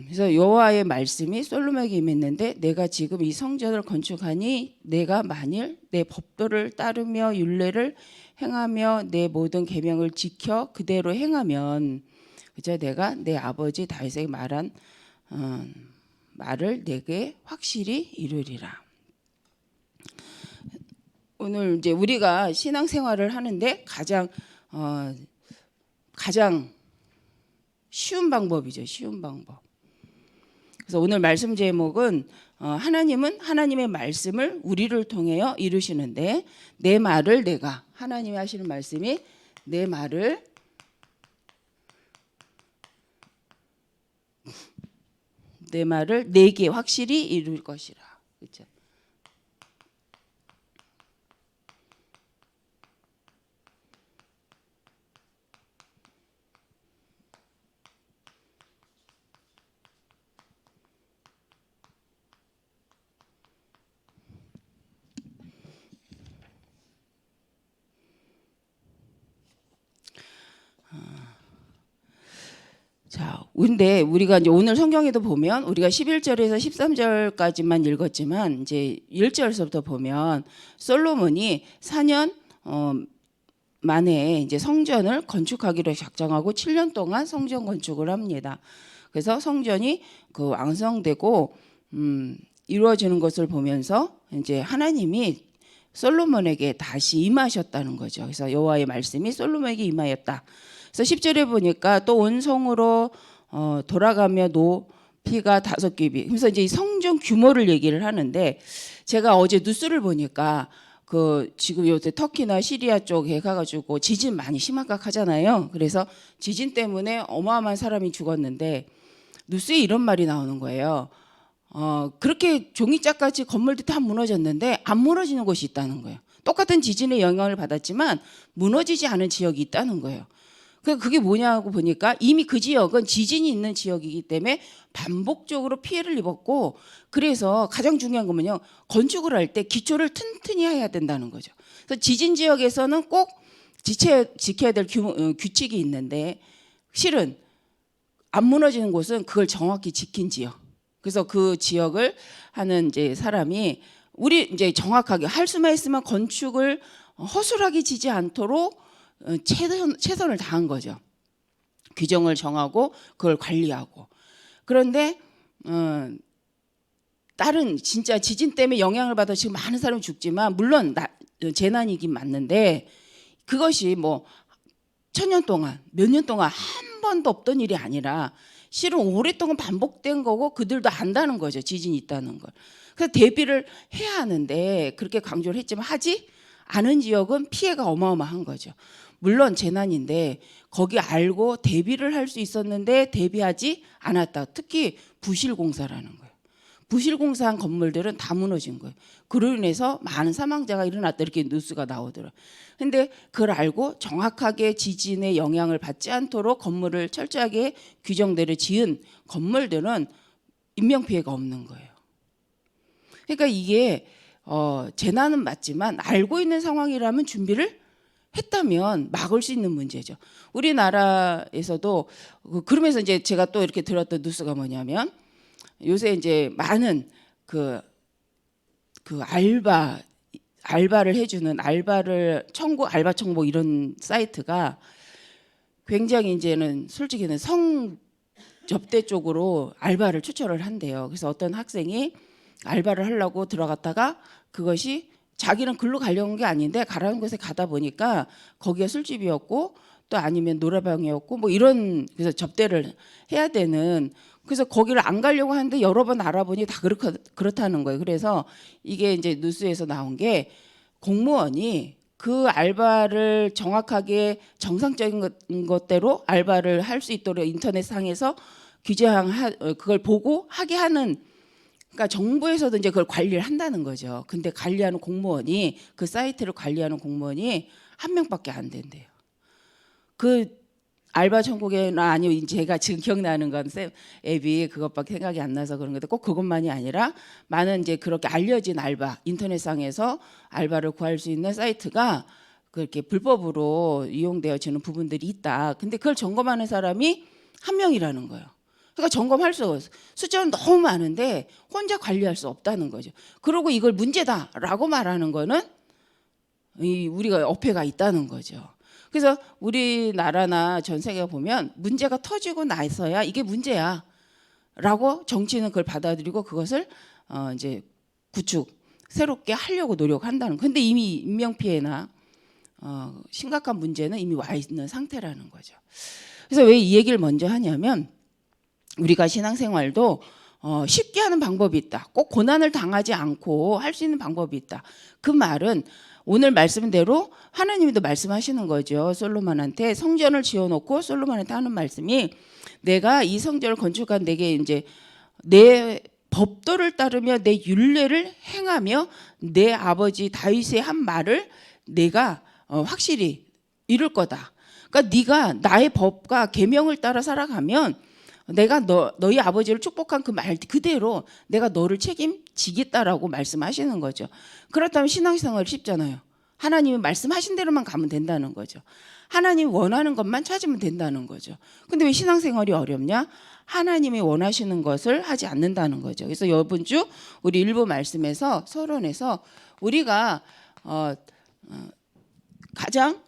그래서 여호와의 말씀이 솔로몬에게 임했는데 내가 지금 이 성전을 건축하니 내가 만일 내 법도를 따르며 율례를 행하며 내 모든 계명을 지켜 그대로 행하면 그저 내가 내 아버지 다윗에게 말한 말을 내게 확실히 이루리라. 오늘 이제 우리가 신앙생활을 하는데 가장 쉬운 방법이죠. 쉬운 방법. 그래서 오늘 말씀 제목은 하나님은 하나님의 말씀을 우리를 통하여 이루시는데 내 말을 내가 하나님이 하시는 말씀이 내 말을 내게 확실히 이룰 것이라. 그렇죠? 자, 근데 우리가 이제 오늘 성경에도 보면 우리가 11절에서 13절까지만 읽었지만 이제 1절서부터 보면 솔로몬이 4년 만에 이제 성전을 건축하기로 작정하고 7년 동안 성전 건축을 합니다. 그래서 성전이 그 완성되고 이루어지는 것을 보면서 이제 하나님이 솔로몬에게 다시 임하셨다는 거죠. 그래서 여호와의 말씀이 솔로몬에게 임하였다. 그래서 10절에 보니까 또 온 성으로 돌아가며 높이가 5규빗. 그래서 이제 이 성전 규모를 얘기를 하는데 제가 어제 뉴스를 보니까 그 지금 요새 터키나 시리아 쪽에 가가지고 지진 많이 심각하잖아요. 그래서 지진 때문에 어마어마한 사람이 죽었는데 뉴스에 이런 말이 나오는 거예요. 그렇게 종이짝같이 건물들이 다 무너졌는데 안 무너지는 곳이 있다는 거예요. 똑같은 지진의 영향을 받았지만 무너지지 않은 지역이 있다는 거예요. 그게 뭐냐고 보니까 이미 그 지역은 지진이 있는 지역이기 때문에 반복적으로 피해를 입었고 그래서 가장 중요한 거는요. 건축을 할 때 기초를 튼튼히 해야 된다는 거죠. 그래서 지진 지역에서는 꼭 지켜야 될 규칙이 있는데 실은 안 무너지는 곳은 그걸 정확히 지킨 지역. 그래서 그 지역을 하는 이제 사람이 우리 이제 정확하게 할 수만 있으면 건축을 허술하게 지지 않도록 최선을 다한 거죠. 규정을 정하고 그걸 관리하고. 그런데 다른 진짜 지진 때문에 영향을 받아 지금 많은 사람이 죽지만 물론 재난이긴 맞는데 그것이 뭐 1000년 동안 몇 년 동안 한 번도 없던 일이 아니라 실은 오랫동안 반복된 거고 그들도 안다는 거죠. 지진이 있다는 걸. 그래서 대비를 해야 하는데 그렇게 강조를 했지만 하지 않은 지역은 피해가 어마어마한 거죠. 물론 재난인데 거기 알고 대비를 할 수 있었는데 대비하지 않았다. 특히 부실공사라는 거예요. 부실공사한 건물들은 다 무너진 거예요. 그로 인해서 많은 사망자가 일어났다 이렇게 뉴스가 나오더라고요. 근데 그걸 알고 정확하게 지진의 영향을 받지 않도록 건물을 철저하게 규정대로 지은 건물들은 인명피해가 없는 거예요. 그러니까 이게 재난은 맞지만 알고 있는 상황이라면 준비를 했다면 막을 수 있는 문제죠. 우리나라에서도 그러면서 이제 제가 또 이렇게 들었던 뉴스가 뭐냐면 요새 이제 많은 그 알바를 해주는 알바 청구 이런 사이트가 굉장히 이제는 솔직히는 성 접대 쪽으로 알바를 추천을 한대요. 그래서 어떤 학생이 알바를 하려고 들어갔다가 그것이 자기는 글로 가려는 게 아닌데 가라는 곳에 가다 보니까 거기가 술집이었고 또 아니면 노래방이었고 뭐 이런 그래서 접대를 해야 되는 그래서 거기를 안 가려고 하는데 여러 번 알아보니 다 그렇다는 거예요. 그래서 이게 이제 뉴스에서 나온 게 공무원이 그 알바를 정확하게 정상적인 것대로 알바를 할 수 있도록 인터넷상에서 그걸 보고 하게 하는 그러니까 정부에서도 이제 그걸 관리를 한다는 거죠. 근데 관리하는 공무원이 그 사이트를 관리하는 공무원이 한 명밖에 안 된대요. 그 알바 천국에나 아니면 제가 지금 기억나는 건 앱이 그것밖에 생각이 안 나서 그런 건데 꼭 그것만이 아니라 많은 이제 그렇게 알려진 알바 인터넷상에서 알바를 구할 수 있는 사이트가 그렇게 불법으로 이용되어지는 부분들이 있다. 근데 그걸 점검하는 사람이 한 명이라는 거예요. 그러니까 점검할 수 없어. 숫자는 너무 많은데 혼자 관리할 수 없다는 거죠. 그리고 이걸 문제다라고 말하는 거는 우리가 어폐가 있다는 거죠. 그래서 우리나라나 전 세계 보면 문제가 터지고 나서야 이게 문제야 라고 정치는 그걸 받아들이고 그것을 이제 새롭게 하려고 노력한다는. 근데 이미 인명피해나 심각한 문제는 이미 와 있는 상태라는 거죠. 그래서 왜 이 얘기를 먼저 하냐면 우리가 신앙생활도 쉽게 하는 방법이 있다. 꼭 고난을 당하지 않고 할 수 있는 방법이 있다. 그 말은 오늘 말씀대로 하나님도 말씀하시는 거죠. 솔로몬한테 성전을 지어놓고 솔로몬한테 하는 말씀이 내가 이 성전을 건축한 내게 이제 내 법도를 따르며 내 율례를 행하며 내 아버지 다윗의 한 말을 내가 확실히 이룰 거다. 그러니까 네가 나의 법과 계명을 따라 살아가면 내가 너희 아버지를 축복한 그 말 그대로 내가 너를 책임지겠다라고 말씀하시는 거죠. 그렇다면 신앙생활이 쉽잖아요. 하나님이 말씀하신 대로만 가면 된다는 거죠. 하나님이 원하는 것만 찾으면 된다는 거죠. 근데 왜 신앙생활이 어렵냐? 하나님이 원하시는 것을 하지 않는다는 거죠. 그래서 이번 주 우리 일부 말씀에서 서론에서 우리가 가장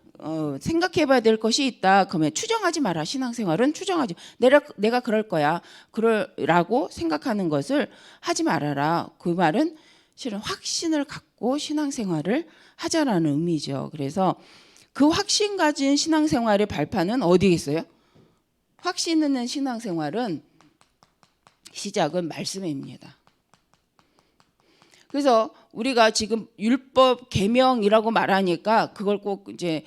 생각해봐야 될 것이 있다. 그러면 추정하지 마라. 신앙생활은 추정하지. 내가 그럴 거야. 그러라고 생각하는 것을 하지 말아라. 그 말은 실은 확신을 갖고 신앙생활을 하자라는 의미죠. 그래서 그 확신 가진 신앙생활의 발판은 어디에 있어요? 확신 있는 신앙생활은 시작은 말씀입니다. 그래서 우리가 지금 율법 계명이라고 말하니까 그걸 꼭 이제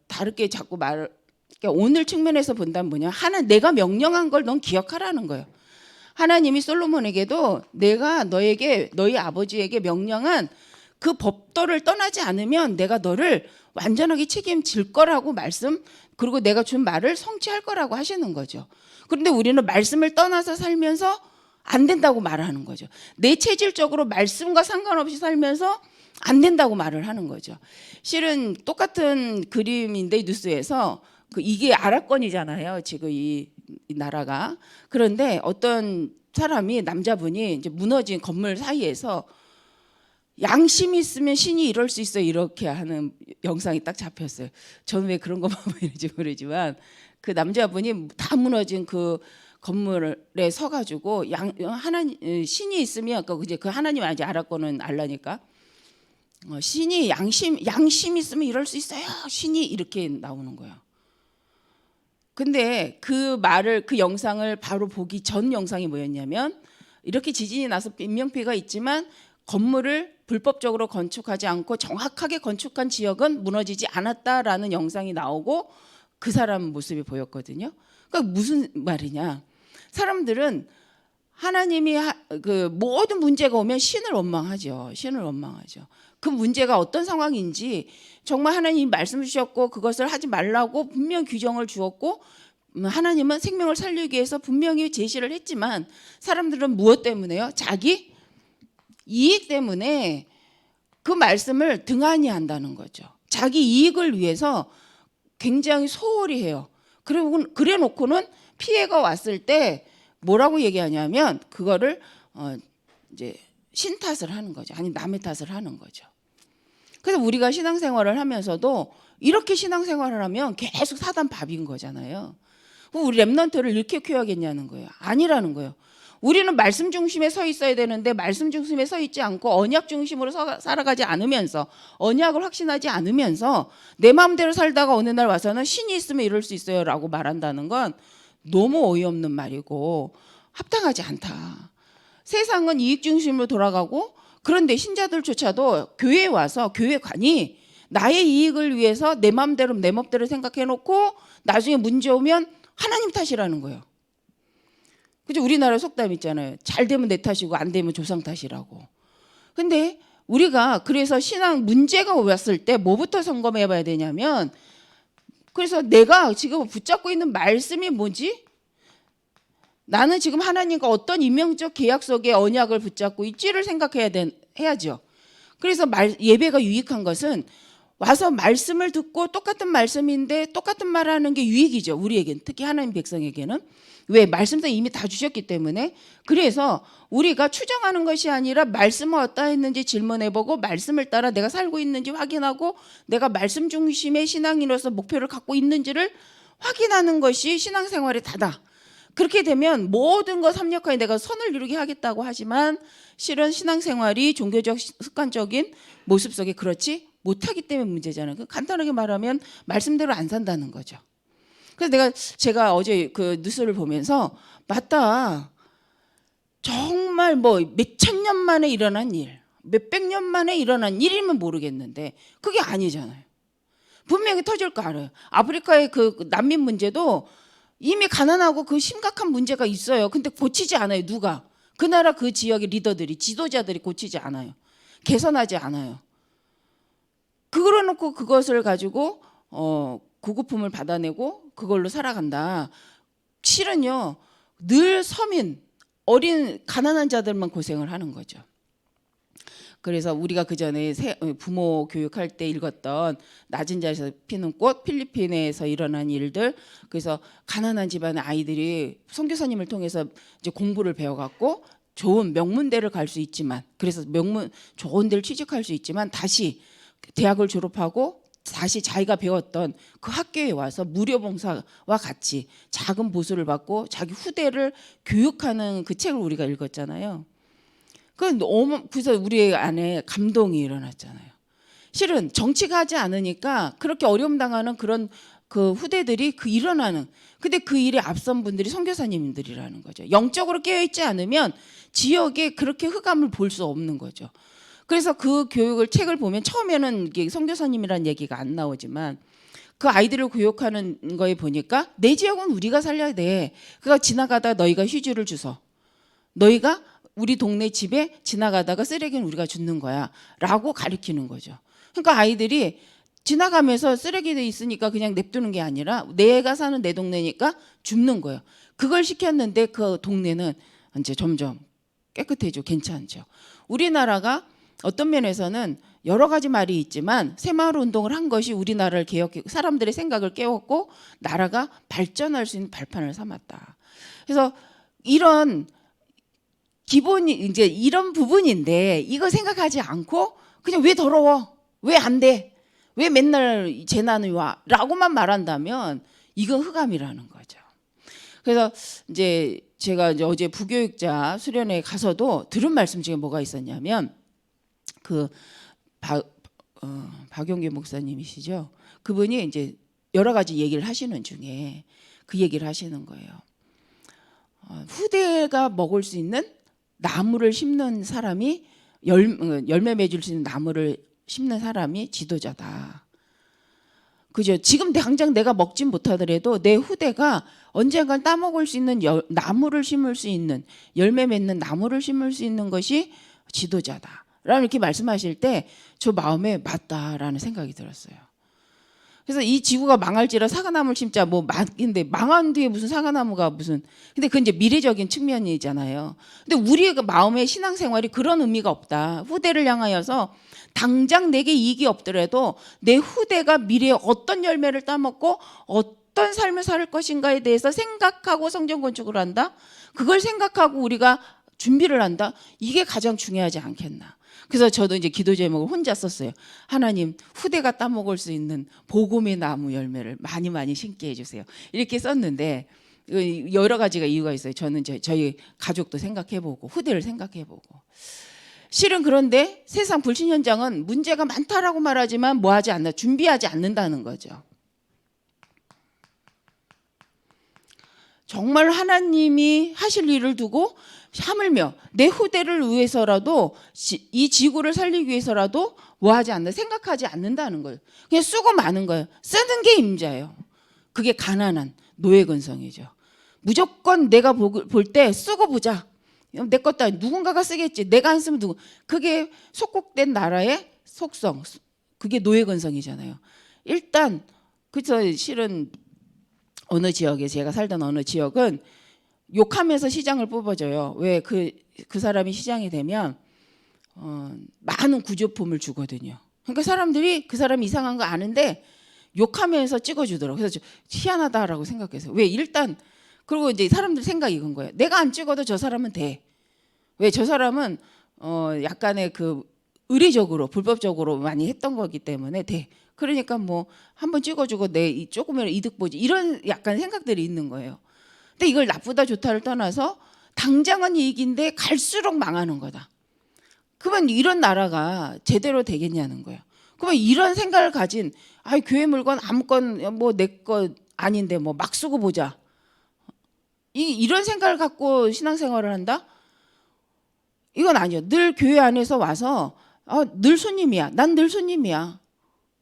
다르게 자꾸 그러니까 오늘 측면에서 본다면 뭐냐? 내가 명령한 걸 넌 기억하라는 거예요. 하나님이 솔로몬에게도 내가 너희 아버지에게 명령한 그 법도를 떠나지 않으면 내가 너를 완전하게 책임질 거라고 그리고 내가 준 말을 성취할 거라고 하시는 거죠. 그런데 우리는 말씀을 떠나서 살면서 안 된다고 말하는 거죠. 내 체질적으로 말씀과 상관없이 살면서 안 된다고 말을 하는 거죠. 실은 똑같은 그림인데 뉴스에서 이게 아랍권이잖아요. 지금 이 나라가. 그런데 어떤 사람이 남자분이 이제 무너진 건물 사이에서 양심이 있으면 신이 이럴 수 있어요. 이렇게 하는 영상이 딱 잡혔어요. 저는 왜 그런 것만 보이는지 모르지만 그 남자분이 다 무너진 그 건물에 서가지고 신이 있으면 그 하나님 아직 알았고는 알라니까 신이 양심 있으면 이럴 수 있어요. 신이 이렇게 나오는 거예요. 근데 그 영상을 바로 보기 전 영상이 뭐였냐면 이렇게 지진이 나서 인명피해가 있지만 건물을 불법적으로 건축하지 않고 정확하게 건축한 지역은 무너지지 않았다라는 영상이 나오고 그 사람 모습이 보였거든요. 그러니까 무슨 말이냐? 사람들은 하나님이 그 모든 문제가 오면 신을 원망하죠. 신을 원망하죠. 그 문제가 어떤 상황인지 정말 하나님이 말씀 주셨고 그것을 하지 말라고 분명 규정을 주었고 하나님은 생명을 살리기 위해서 분명히 제시를 했지만 사람들은 무엇 때문에요? 자기 이익 때문에 그 말씀을 등한히 한다는 거죠. 자기 이익을 위해서 굉장히 소홀히 해요. 그래 놓고는 피해가 왔을 때 뭐라고 얘기하냐면 그거를 이제 신 탓을 하는 거죠. 아니 남의 탓을 하는 거죠. 그래서 우리가 신앙생활을 하면서도 이렇게 신앙생활을 하면 계속 사단 밥인 거잖아요. 우리 랩런트를 이렇게 키워야겠냐는 거예요. 아니라는 거예요. 우리는 말씀 중심에 서 있어야 되는데 말씀 중심에 서 있지 않고 언약 중심으로 살아가지 않으면서 언약을 확신하지 않으면서 내 마음대로 살다가 어느 날 와서는 신이 있으면 이럴 수 있어요 라고 말한다는 건 너무 어이없는 말이고 합당하지 않다. 세상은 이익 중심으로 돌아가고 그런데 신자들조차도 교회에 와서 교회관이 나의 이익을 위해서 내 마음대로 내 멋대로 생각해놓고 나중에 문제 오면 하나님 탓이라는 거예요. 그죠? 우리나라 속담 있잖아요. 잘 되면 내 탓이고 안 되면 조상 탓이라고. 근데 우리가 그래서 신앙 문제가 왔을 때 뭐부터 점검해 봐야 되냐면 그래서 내가 지금 붙잡고 있는 말씀이 뭐지? 나는 지금 하나님과 어떤 인명적 계약 속의 언약을 붙잡고 있지를 생각해야죠. 그래서 예배가 유익한 것은 와서 말씀을 듣고 똑같은 말씀인데 똑같은 말을 하는 게 유익이죠. 우리에게는, 특히 하나님 백성에게는. 왜? 말씀도 이미 다 주셨기 때문에. 그래서 우리가 추정하는 것이 아니라 말씀은 어떠했는지 질문해보고 말씀을 따라 내가 살고 있는지 확인하고 내가 말씀 중심의 신앙인으로서 목표를 갖고 있는지를 확인하는 것이 신앙생활의 다다. 그렇게 되면 모든 것 합력하여 내가 선을 이루게 하겠다고 하지만 실은 신앙생활이 종교적 습관적인 모습 속에 그렇지 못하기 때문에 문제잖아요. 간단하게 말하면 말씀대로 안 산다는 거죠. 그래서 제가 어제 그 뉴스를 보면서 맞다. 정말 뭐 몇천 년 만에 일어난 일, 몇백 년 만에 일어난 일이면 모르겠는데 그게 아니잖아요. 분명히 터질 거 알아요. 아프리카의 그 난민 문제도 이미 가난하고 그 심각한 문제가 있어요. 근데 고치지 않아요. 누가? 그 나라 그 지역의 리더들이, 지도자들이 고치지 않아요. 개선하지 않아요. 그걸 놓고 그것을 가지고 구급품을 받아내고 그걸로 살아간다. 실은요, 늘 서민, 어린 가난한 자들만 고생을 하는 거죠. 그래서 우리가 그 전에 부모 교육할 때 읽었던 낮은 자에서 피는 꽃, 필리핀에서 일어난 일들. 그래서 가난한 집안의 아이들이 선교사님을 통해서 이제 공부를 배워갖고 좋은 명문대를 갈 수 있지만, 그래서 좋은 데를 취직할 수 있지만 다시 대학을 졸업하고 다시 자기가 배웠던 그 학교에 와서 무료봉사와 같이 작은 보수를 받고 자기 후대를 교육하는 그 책을 우리가 읽었잖아요. 그래서 우리 안에 감동이 일어났잖아요. 실은 정치가 하지 않으니까 그렇게 어려움 당하는 그런 그 후대들이 일어나는, 근데 그 일에 앞선 분들이 선교사님들이라는 거죠. 영적으로 깨어있지 않으면 지역에 그렇게 흑암을 볼 수 없는 거죠. 그래서 그 책을 보면 처음에는 이게 선교사님이라는 얘기가 안 나오지만 그 아이들을 교육하는 거에 보니까 내 지역은 우리가 살려야 돼. 그가 지나가다 너희가 휴지를 주서, 너희가 우리 동네 집에 지나가다가 쓰레기는 우리가 줍는 거야 라고 가르치는 거죠. 그러니까 아이들이 지나가면서 쓰레기도 있으니까 그냥 냅두는 게 아니라 내가 사는 내 동네니까 줍는 거예요. 그걸 시켰는데 그 동네는 이제 점점 깨끗해지고 괜찮죠. 우리나라가 어떤 면에서는 여러 가지 말이 있지만 새마을 운동을 한 것이 우리나라를 개혁해 사람들의 생각을 깨웠고 나라가 발전할 수 있는 발판을 삼았다. 그래서 이런 기본이 이제 이런 부분인데 이거 생각하지 않고 그냥 왜 더러워? 왜 안 돼? 왜 맨날 재난이 와? 라고만 말한다면 이건 흑암이라는 거죠. 그래서 이제 제가 이제 어제 부교육자 수련회에 가서도 들은 말씀 중에 뭐가 있었냐면 박용규 목사님이시죠. 그분이 이제 여러 가지 얘기를 하시는 중에 그 얘기를 하시는 거예요. 후대가 먹을 수 있는 나무를 심는 사람이 열매 맺을 수 있는 나무를 심는 사람이 지도자다. 그죠? 지금 당장 내가 먹진 못하더라도 내 후대가 언젠간 따먹을 수 있는 나무를 심을 수 있는, 열매 맺는 나무를 심을 수 있는 것이 지도자다. 라고 이렇게 말씀하실 때 저 마음에 맞다라는 생각이 들었어요. 그래서 이 지구가 망할지라 사과나무를 심자 근데 망한 뒤에 무슨 사과나무가 무슨, 근데 그건 이제 미래적인 측면이잖아요. 근데 우리의 그 마음의 신앙생활이 그런 의미가 없다. 후대를 향하여서 당장 내게 이익이 없더라도 내 후대가 미래에 어떤 열매를 따먹고 어떤 삶을 살 것인가에 대해서 생각하고 성전 건축을 한다. 그걸 생각하고 우리가 준비를 한다. 이게 가장 중요하지 않겠나. 그래서 저도 이제 기도 제목을 혼자 썼어요. 하나님, 후대가 따먹을 수 있는 복음의 나무 열매를 많이 많이 심게 해주세요. 이렇게 썼는데 여러 가지가 이유가 있어요. 저는 저희 가족도 생각해보고 후대를 생각해보고. 실은 그런데 세상 불신 현장은 문제가 많다라고 말하지만 뭐하지 않나, 준비하지 않는다는 거죠. 정말 하나님이 하실 일을 두고 하물며 내 후대를 위해서라도 이 지구를 살리기 위해서라도 뭐하지 않나, 생각하지 않는다는 거예요. 그냥 쓰고 마는 거예요. 쓰는 게 임자예요. 그게 가난한 노예근성이죠. 무조건 내가 볼 때 쓰고 보자. 내 것도 아니, 누군가가 쓰겠지. 내가 안 쓰면 누구. 그게 속국된 나라의 속성. 그게 노예근성이잖아요. 일단 그래서 실은 어느 지역에, 제가 살던 어느 지역은 욕하면서 시장을 뽑아줘요. 왜 그 사람이 시장이 되면 많은 구조품을 주거든요. 그러니까 사람들이 그 사람이 이상한 거 아는데 욕하면서 찍어주더라고요. 그래서 희한하다라고 생각해서. 왜? 일단 그리고 이제 사람들 생각이 이건 거예요. 내가 안 찍어도 저 사람은 돼. 왜? 저 사람은 약간의 그 의례적으로 불법적으로 많이 했던 거기 때문에 돼. 그러니까 뭐 한번 찍어주고 내 조금이라도 이득 보지, 이런 약간 생각들이 있는 거예요. 근데 이걸 나쁘다 좋다를 떠나서 당장은 이익인데 갈수록 망하는 거다. 그러면 이런 나라가 제대로 되겠냐는 거예요. 그러면 이런 생각을 가진, 아이 교회 물건 아무건 뭐 내 거 아닌데 뭐 막 쓰고 보자, 이런 생각을 갖고 신앙생활을 한다? 이건 아니에요. 늘 교회 안에서 와서 늘 손님이야. 난 늘 손님이야.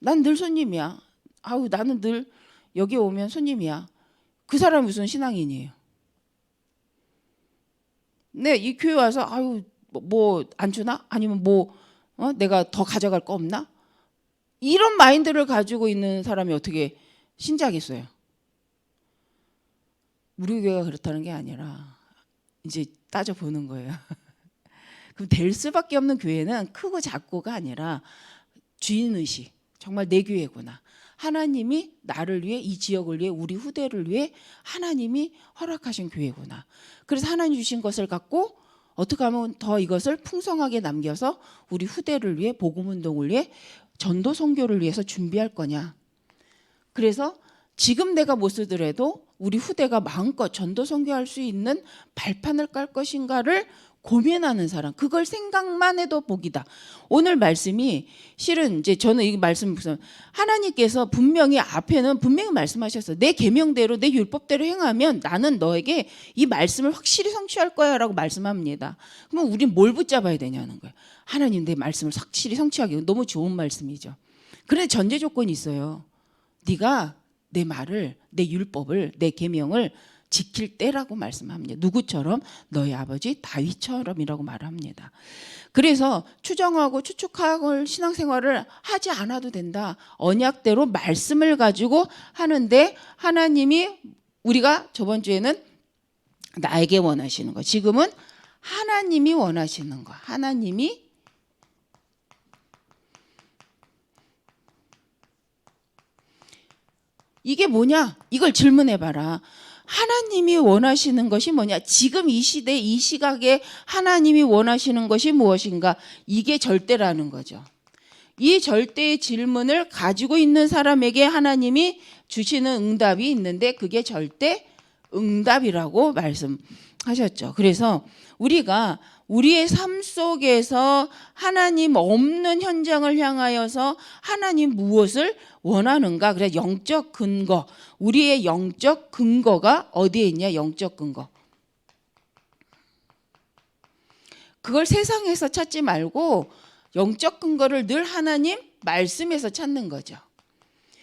난 늘 손님이야. 아우 나는 늘 여기 오면 손님이야. 그 사람이 무슨 신앙인이에요? 네, 이 교회 와서 아유 뭐 안 주나? 아니면 뭐 내가 더 가져갈 거 없나? 이런 마인드를 가지고 있는 사람이 어떻게 신자겠어요? 우리 교회가 그렇다는 게 아니라 이제 따져보는 거예요. 그럼 될 수밖에 없는 교회는 크고 작고가 아니라 주인의식, 정말 내 교회구나. 하나님이 나를 위해, 이 지역을 위해, 우리 후대를 위해 하나님이 허락하신 교회구나. 그래서 하나님 주신 것을 갖고 어떻게 하면 더 이것을 풍성하게 남겨서 우리 후대를 위해, 복음운동을 위해, 전도 선교를 위해서 준비할 거냐. 그래서 지금 내가 못 쓰더라도 우리 후대가 마음껏 전도 선교할 수 있는 발판을 깔 것인가를 고민하는 사람, 그걸 생각만 해도 복이다. 오늘 말씀이 실은 이제 저는 이 말씀 무슨 하나님께서 분명히 앞에는 분명히 말씀하셨어요. 내 계명대로 내 율법대로 행하면 나는 너에게 이 말씀을 확실히 성취할 거야라고 말씀합니다. 그럼 우린 뭘 붙잡아야 되냐는 거예요. 하나님 내 말씀을 확실히 성취하기, 너무 좋은 말씀이죠. 그런데 전제 조건이 있어요. 네가 내 말을, 내 율법을, 내 계명을 지킬 때라고 말씀합니다. 누구처럼? 너희 아버지 다윗처럼이라고 말합니다. 그래서 추정하고 추측하고 신앙생활을 하지 않아도 된다. 언약대로 말씀을 가지고 하는데 하나님이, 우리가 저번 주에는 나에게 원하시는 거, 지금은 하나님이 원하시는 거. 하나님이 이게 뭐냐? 이걸 질문해봐라. 하나님이 원하시는 것이 뭐냐? 지금 이 시대, 이 시각에 하나님이 원하시는 것이 무엇인가? 이게 절대라는 거죠. 이 절대의 질문을 가지고 있는 사람에게 하나님이 주시는 응답이 있는데 그게 절대 응답이라고 말씀하셨죠. 그래서 우리가 우리의 삶 속에서 하나님 없는 현장을 향하여서 하나님 무엇을 원하는가? 그래서 영적 근거, 우리의 영적 근거가 어디에 있냐? 영적 근거. 그걸 세상에서 찾지 말고 영적 근거를 늘 하나님 말씀에서 찾는 거죠.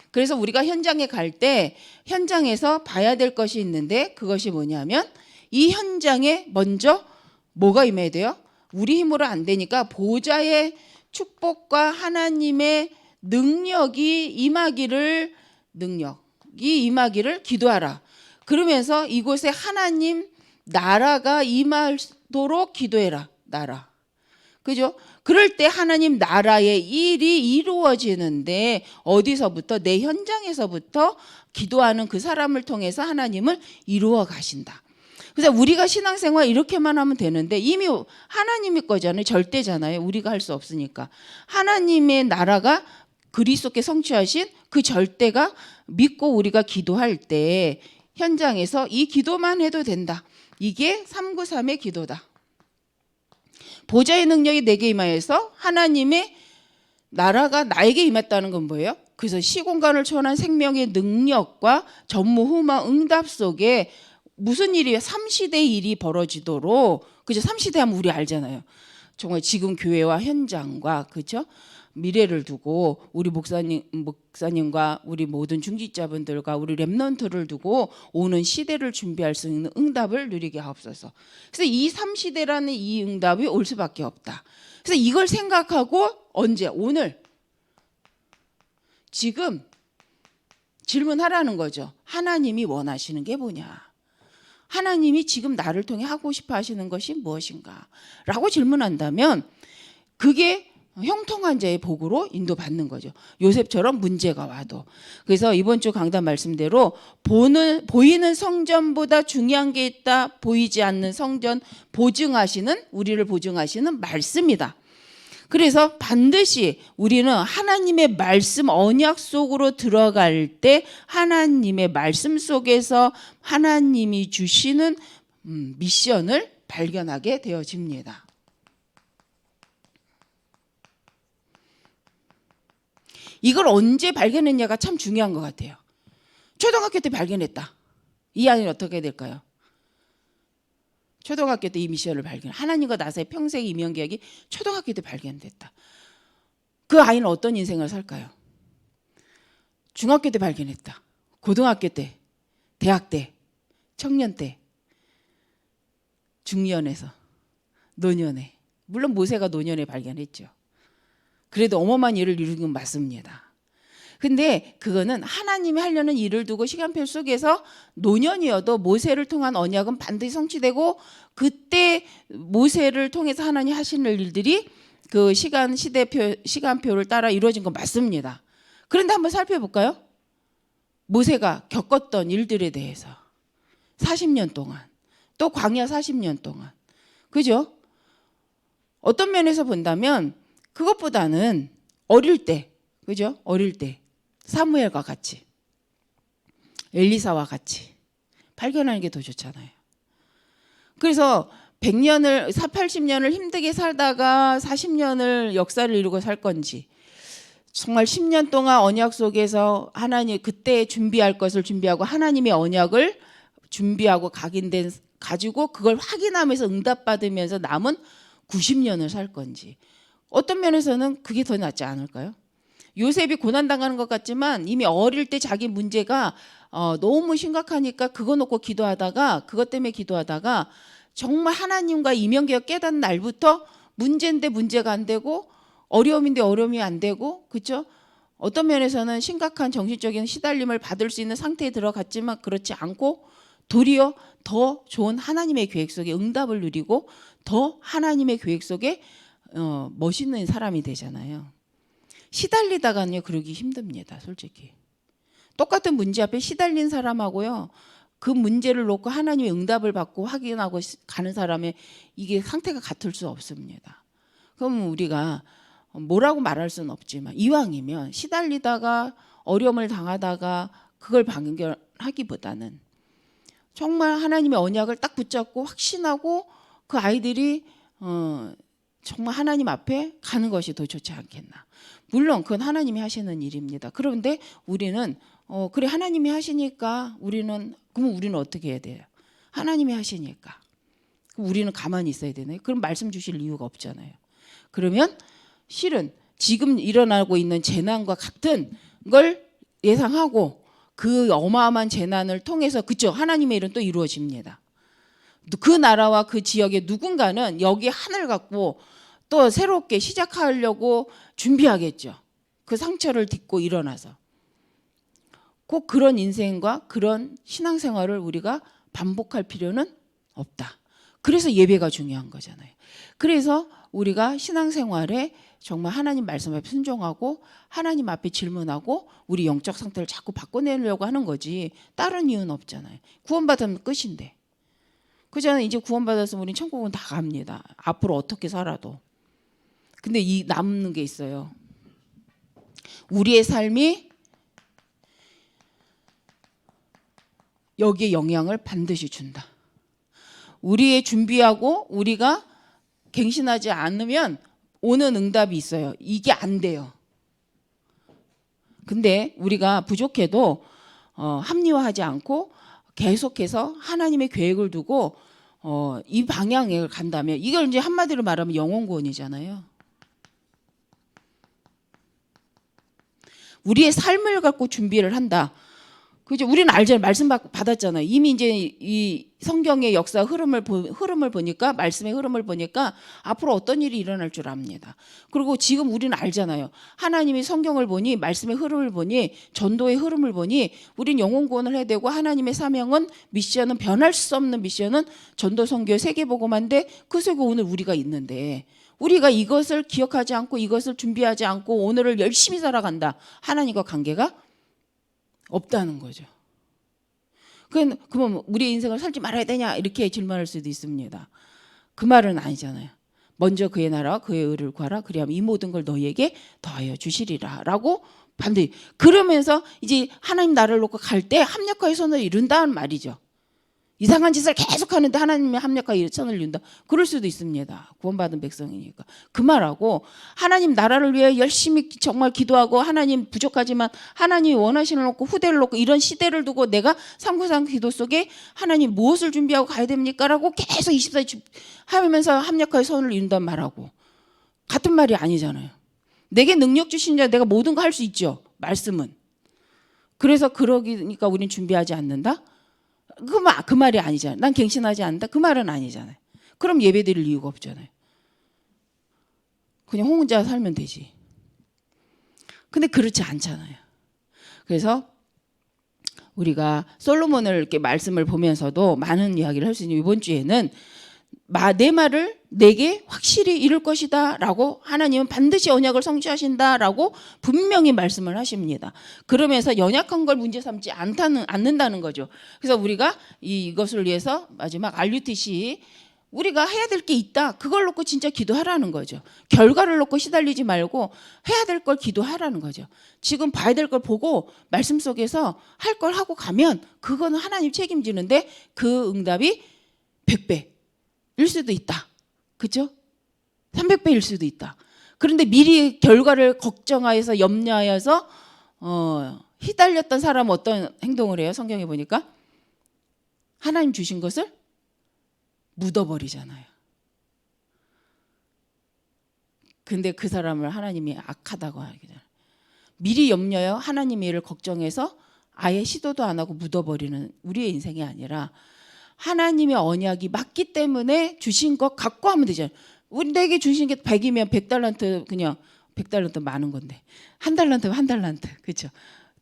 그래서 우리가 현장에 갈 때 현장에서 봐야 될 것이 있는데 그것이 뭐냐면 이 현장에 먼저 뭐가 임해야 돼요? 우리 힘으로 안 되니까 보좌의 축복과 하나님의 능력이 임하기를 기도하라. 그러면서 이곳에 하나님 나라가 임하도록 기도해라. 나라. 그죠? 그럴 때 하나님 나라의 일이 이루어지는데 어디서부터? 내 현장에서부터 기도하는 그 사람을 통해서 하나님을 이루어 가신다. 그래서 우리가 신앙생활 이렇게만 하면 되는데 이미 하나님이 거잖아요. 절대잖아요. 우리가 할 수 없으니까. 하나님의 나라가 그리스도께 성취하신 그 절대가 믿고 우리가 기도할 때 현장에서 이 기도만 해도 된다. 이게 393의 기도다. 보좌의 능력이 내게 임하여서 하나님의 나라가 나에게 임했다는 건 뭐예요? 그래서 시공간을 초월한 생명의 능력과 전무후무한 응답 속에 무슨 일이에요? 3시대 일이 벌어지도록, 그죠? 3시대 하면 우리 알잖아요. 정말 지금 교회와 현장과, 그죠? 미래를 두고 우리 목사님과 우리 모든 중직자분들과 우리 렘넌트를 두고 오는 시대를 준비할 수 있는 응답을 누리게 하옵소서. 그래서 이 3시대라는 이 응답이 올 수밖에 없다. 그래서 이걸 생각하고 언제? 오늘 지금 질문하라는 거죠. 하나님이 원하시는 게 뭐냐? 하나님이 지금 나를 통해 하고 싶어 하시는 것이 무엇인가? 라고 질문한다면 그게 형통한 자의 복으로 인도받는 거죠. 요셉처럼 문제가 와도. 그래서 이번 주 강단 말씀대로 보이는 성전보다 중요한 게 있다. 보이지 않는 성전 우리를 보증하시는 말씀이다. 그래서 반드시 우리는 하나님의 말씀 언약 속으로 들어갈 때 하나님의 말씀 속에서 하나님이 주시는 미션을 발견하게 되어집니다. 이걸 언제 발견했냐가 참 중요한 것 같아요. 초등학교 때 발견했다. 이 아이는 어떻게 될까요? 초등학교 때 이 미션을 하나님과 나사의 평생 이면계약이 초등학교 때 발견됐다. 그 아이는 어떤 인생을 살까요? 중학교 때 발견했다. 고등학교 때, 대학 때, 청년 때, 중년에서, 노년에. 물론 모세가 노년에 발견했죠. 그래도 어마어마한 일을 이루는 건 맞습니다. 근데 그거는 하나님이 하려는 일을 두고 시간표 속에서 노년이어도 모세를 통한 언약은 반드시 성취되고 그때 모세를 통해서 하나님 하시는 일들이 그 시간표를 따라 이루어진 건 맞습니다. 그런데 한번 살펴볼까요? 모세가 겪었던 일들에 대해서 40년 동안 또 광야 40년 동안 그죠? 어떤 면에서 본다면 그것보다는 어릴 때 그죠? 어릴 때 사무엘과 같이 엘리사와 같이 발견하는 게 더 좋잖아요. 그래서 100년을 80년을 힘들게 살다가 40년을 역사를 이루고 살 건지 정말 10년 동안 언약 속에서 하나님 그때 준비할 것을 준비하고 하나님의 언약을 준비하고 각인된 가지고 그걸 확인하면서 응답받으면서 남은 90년을 살 건지 어떤 면에서는 그게 더 낫지 않을까요? 요셉이 고난당하는 것 같지만 이미 어릴 때 자기 문제가 너무 심각하니까 그거 놓고 그것 때문에 기도하다가 정말 하나님과 이면계약 깨닫는 날부터 문제인데 문제가 안 되고 어려움인데 어려움이 안 되고 그렇죠? 어떤 면에서는 심각한 정신적인 시달림을 받을 수 있는 상태에 들어갔지만 그렇지 않고 도리어 더 좋은 하나님의 계획 속에 응답을 누리고 더 하나님의 계획 속에 멋있는 사람이 되잖아요. 시달리다가는요 그러기 힘듭니다. 솔직히. 똑같은 문제 앞에 시달린 사람하고요. 그 문제를 놓고 하나님의 응답을 받고 확인하고 가는 사람의 이게 상태가 같을 수 없습니다. 그럼 우리가 뭐라고 말할 수는 없지만 이왕이면 시달리다가 어려움을 당하다가 그걸 발견하기보다는 정말 하나님의 언약을 딱 붙잡고 확신하고 그 아이들이 정말 하나님 앞에 가는 것이 더 좋지 않겠나. 물론 그건 하나님이 하시는 일입니다. 그런데 우리는 그래 하나님이 하시니까 그럼 우리는 어떻게 해야 돼요? 하나님이 하시니까. 그럼 우리는 가만히 있어야 되나요? 그럼 말씀 주실 이유가 없잖아요. 그러면 실은 지금 일어나고 있는 재난과 같은 걸 예상하고 그 어마어마한 재난을 통해서 그쵸? 하나님의 일은 또 이루어집니다. 그 나라와 그 지역의 누군가는 여기 하늘 갖고 또 새롭게 시작하려고 준비하겠죠. 그 상처를 딛고 일어나서. 꼭 그런 인생과 그런 신앙생활을 우리가 반복할 필요는 없다. 그래서 예배가 중요한 거잖아요. 그래서 우리가 신앙생활에 정말 하나님 말씀 앞에 순종하고 하나님 앞에 질문하고 우리 영적 상태를 자꾸 바꿔내려고 하는 거지 다른 이유는 없잖아요. 구원받으면 끝인데. 그잖아요. 이제 구원받았으면 우린 천국은 다 갑니다. 앞으로 어떻게 살아도. 근데 이 남는 게 있어요. 우리의 삶이 여기에 영향을 반드시 준다. 우리의 준비하고 우리가 갱신하지 않으면 오는 응답이 있어요. 이게 안 돼요. 근데 우리가 부족해도 합리화하지 않고 계속해서 하나님의 계획을 두고 이 방향을 간다면 이걸 이제 한마디로 말하면 영혼구원이잖아요. 우리의 삶을 갖고 준비를 한다. 그죠? 우리는 알잖아요. 말씀 받았잖아요. 이미 이제 이 성경의 역사 흐름을 보니까, 말씀의 흐름을 보니까 앞으로 어떤 일이 일어날 줄 압니다. 그리고 지금 우리는 알잖아요. 하나님이 성경을 보니, 말씀의 흐름을 보니, 전도의 흐름을 보니, 우린 영혼 구원을 해야 되고, 하나님의 사명은, 미션은, 변할 수 없는 미션은 전도, 선교, 세계복음화인데, 그 속에 오늘 우리가 있는데, 우리가 이것을 기억하지 않고, 이것을 준비하지 않고, 오늘을 열심히 살아간다. 하나님과 관계가 없다는 거죠. 그럼 우리의 인생을 살지 말아야 되냐 이렇게 질문할 수도 있습니다. 그 말은 아니잖아요. 먼저 그의 나라와 그의 의를 구하라. 그리하면 이 모든 걸 너희에게 더하여 주시리라 라고 반드시. 그러면서 이제 하나님 나라를 놓고 갈 때 합력하여 선을 이룬다는 말이죠. 이상한 짓을 계속 하는데 하나님의 합력하여 선을 이룬다. 그럴 수도 있습니다. 구원받은 백성이니까. 그 말하고 하나님 나라를 위해 열심히 정말 기도하고, 하나님 부족하지만 하나님이 원하시는 놓고 후대를 놓고 이런 시대를 두고 내가 393 기도 속에 하나님 무엇을 준비하고 가야 됩니까? 라고 계속 24일 하면서 합력하여 선을 이룬다는 말하고 같은 말이 아니잖아요. 내게 능력 주신 자 내가 모든 거 할 수 있죠. 말씀은. 그래서 그러니까 우린 준비하지 않는다? 그 말이 아니잖아요. 난 갱신하지 않는다. 그 말은 아니잖아요. 그럼 예배 드릴 이유가 없잖아요. 그냥 혼자 살면 되지. 근데 그렇지 않잖아요. 그래서 우리가 솔로몬을 이렇게 말씀을 보면서도 많은 이야기를 할 수 있는 이번 주에는 내 말을 내게 확실히 이룰 것이다 라고 하나님은 반드시 언약을 성취하신다 라고 분명히 말씀을 하십니다. 그러면서 연약한 걸 문제 삼지 않는다는 거죠. 그래서 우리가 이것을 위해서 마지막 RUTC 우리가 해야 될 게 있다. 그걸 놓고 진짜 기도하라는 거죠. 결과를 놓고 시달리지 말고 해야 될 걸 기도하라는 거죠. 지금 봐야 될 걸 보고 말씀 속에서 할 걸 하고 가면 그거는 하나님 책임지는데 그 응답이 100배 일 수도 있다. 그죠? 300배일 수도 있다. 그런데 미리 결과를 걱정하여서 염려하여서 휘달렸던 사람은 어떤 행동을 해요? 성경에 보니까 하나님 주신 것을 묻어버리잖아요. 근데 그 사람을 하나님이 악하다고 하잖아요. 미리 염려요. 하나님의 일을 걱정해서 아예 시도도 안 하고 묻어버리는 우리의 인생이 아니라 하나님의 언약이 맞기 때문에 주신 것 갖고 하면 되잖아요. 우리에게 주신 게 100이면 100달란트 그냥 100달란트 많은 건데 1달란트면 1달란트 그렇죠.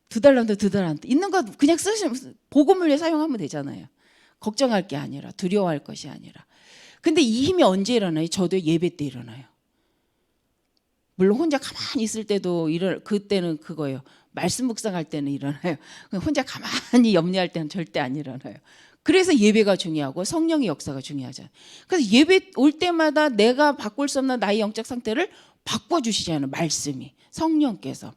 2달란트 2달란트 있는 거 그냥 쓰시면 복음을 위해 사용하면 되잖아요. 걱정할 게 아니라 두려워할 것이 아니라. 근데 이 힘이 언제 일어나요? 저도 예배 때 일어나요. 물론 혼자 가만히 있을 때도 그때는 그거예요. 말씀 묵상할 때는 일어나요. 혼자 가만히 염려할 때는 절대 안 일어나요. 그래서 예배가 중요하고 성령의 역사가 중요하잖아요. 그래서 예배 올 때마다 내가 바꿀 수 없는 나의 영적 상태를 바꿔주시잖아요. 말씀이 성령께서.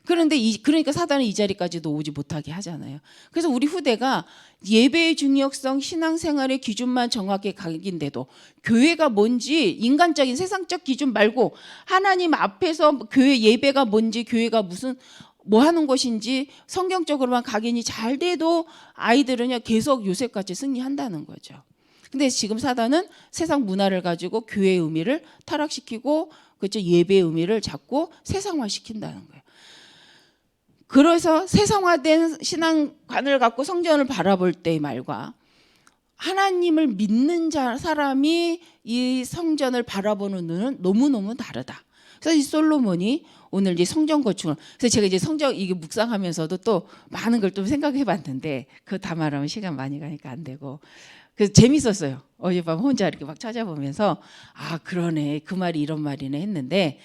그런데 그러니까 사단은 이 자리까지도 오지 못하게 하잖아요. 그래서 우리 후대가 예배의 중요성, 신앙생활의 기준만 정확히 각인돼도 교회가 뭔지 인간적인 세상적 기준 말고 하나님 앞에서 교회 예배가 뭔지 교회가 무슨 뭐 하는 것인지 성경적으로만 각인이 잘 돼도 아이들은요 계속 요셉같이 승리한다는 거죠. 근데 지금 사단은 세상 문화를 가지고 교회의 의미를 타락시키고 그렇죠? 예배의 의미를 잡고 세상화시킨다는 거예요. 그래서 세상화된 신앙관을 갖고 성전을 바라볼 때의 말과 하나님을 믿는 사람이 이 성전을 바라보는 눈은 너무너무 다르다. 그래서 이 솔로몬이 오늘 이제 성전 건축을 그래서 제가 이제 성전 이게 묵상하면서도 또 많은 걸 좀 생각해 봤는데 그거 다 말하면 시간 많이 가니까 안 되고 그래서 재밌었어요. 어젯밤 혼자 이렇게 막 찾아보면서 아 그러네 그 말이 이런 말이네 했는데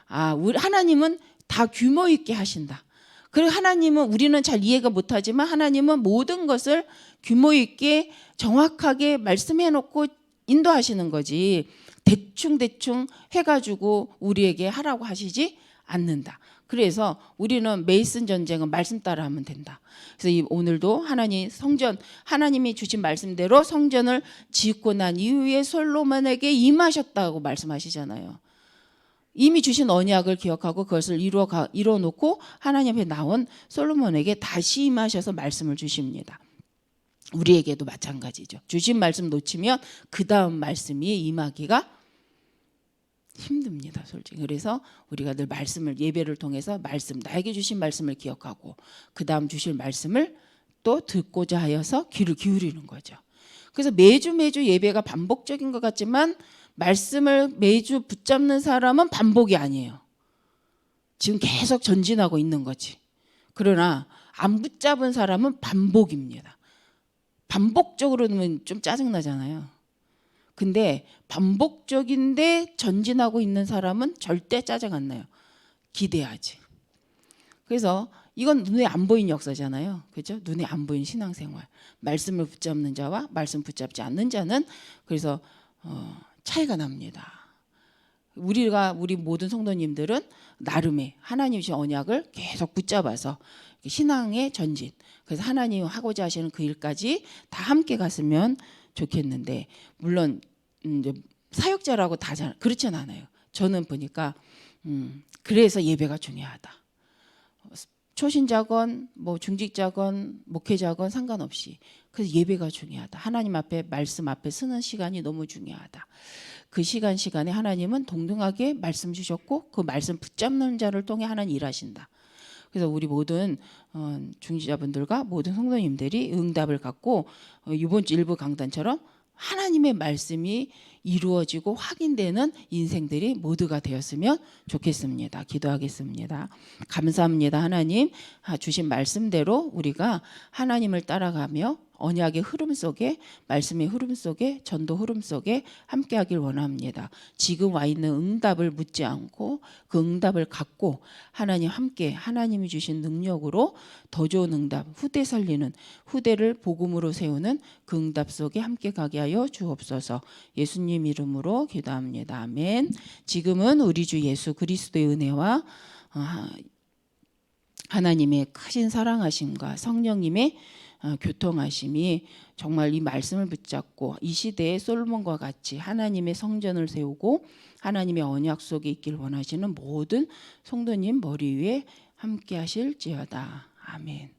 아 우리 하나님은 다 규모 있게 하신다. 그리고 하나님은 우리는 잘 이해가 못하지만 하나님은 모든 것을 규모 있게 정확하게 말씀해 놓고 인도하시는 거지 대충 해가지고 우리에게 하라고 하시지 않는다. 그래서 우리는 메이슨 전쟁은 말씀 따라 하면 된다. 그래서 오늘도 하나님이 주신 말씀대로 성전을 짓고 난 이후에 솔로몬에게 임하셨다고 말씀하시잖아요. 이미 주신 언약을 기억하고 그것을 이루어놓고 하나님 앞에 나온 솔로몬에게 다시 임하셔서 말씀을 주십니다. 우리에게도 마찬가지죠. 주신 말씀 놓치면 그 다음 말씀이 임하기가 힘듭니다. 솔직히. 그래서 우리가 늘 말씀을 예배를 통해서 나에게 주신 말씀을 기억하고 그 다음 주실 말씀을 또 듣고자 하여서 귀를 기울이는 거죠. 그래서 매주 예배가 반복적인 것 같지만 말씀을 매주 붙잡는 사람은 반복이 아니에요. 지금 계속 전진하고 있는 거지. 그러나 안 붙잡은 사람은 반복입니다. 반복적으로 넣으면 좀 짜증나잖아요. 근데 반복적인데 전진하고 있는 사람은 절대 짜증 안 나요. 기대하지. 그래서 이건 눈에 안 보이는 역사잖아요. 그렇죠? 눈에 안 보이는 신앙생활. 말씀을 붙잡는 자와 말씀 붙잡지 않는 자는 그래서 차이가 납니다. 우리 모든 성도님들은 나름의 하나님 주신 언약을 계속 붙잡아서 신앙의 전진. 그래서 하나님 하고자 하시는 그 일까지 다 함께 갔으면 좋겠는데 물론 이제 사역자라고 다 그렇진 않아요. 저는 보니까 그래서 예배가 중요하다. 초신자건 뭐 중직자건 목회자건 상관없이 그래서 예배가 중요하다. 하나님 앞에 말씀 앞에 서는 시간이 너무 중요하다. 그 시간에 하나님은 동등하게 말씀 주셨고 그 말씀 붙잡는 자를 통해 하나님 일하신다. 그래서 우리 모든 중직자분들과 모든 성도님들이 응답을 갖고 이번 주 일부 강단처럼 하나님의 말씀이 이루어지고 확인되는 인생들이 모두가 되었으면 좋겠습니다. 기도하겠습니다. 감사합니다. 하나님 주신 말씀대로 우리가 하나님을 따라가며 언약의 흐름 속에 말씀의 흐름 속에 전도 흐름 속에 함께하길 원합니다. 지금 와 있는 응답을 묻지 않고 그 응답을 갖고 하나님 함께 하나님이 주신 능력으로 더 좋은 응답 후대 살리는 후대를 복음으로 세우는 그 응답 속에 함께 가게 하여 주옵소서. 예수님 이름으로 기도합니다. 아멘. 지금은 우리 주 예수 그리스도의 은혜와 하나님의 크신 사랑하심과 성령님의 교통하심이 정말 이 말씀을 붙잡고 이 시대의 솔로몬과 같이 하나님의 성전을 세우고 하나님의 언약 속에 있길 원하시는 모든 성도님 머리 위에 함께 하실지어다. 아멘.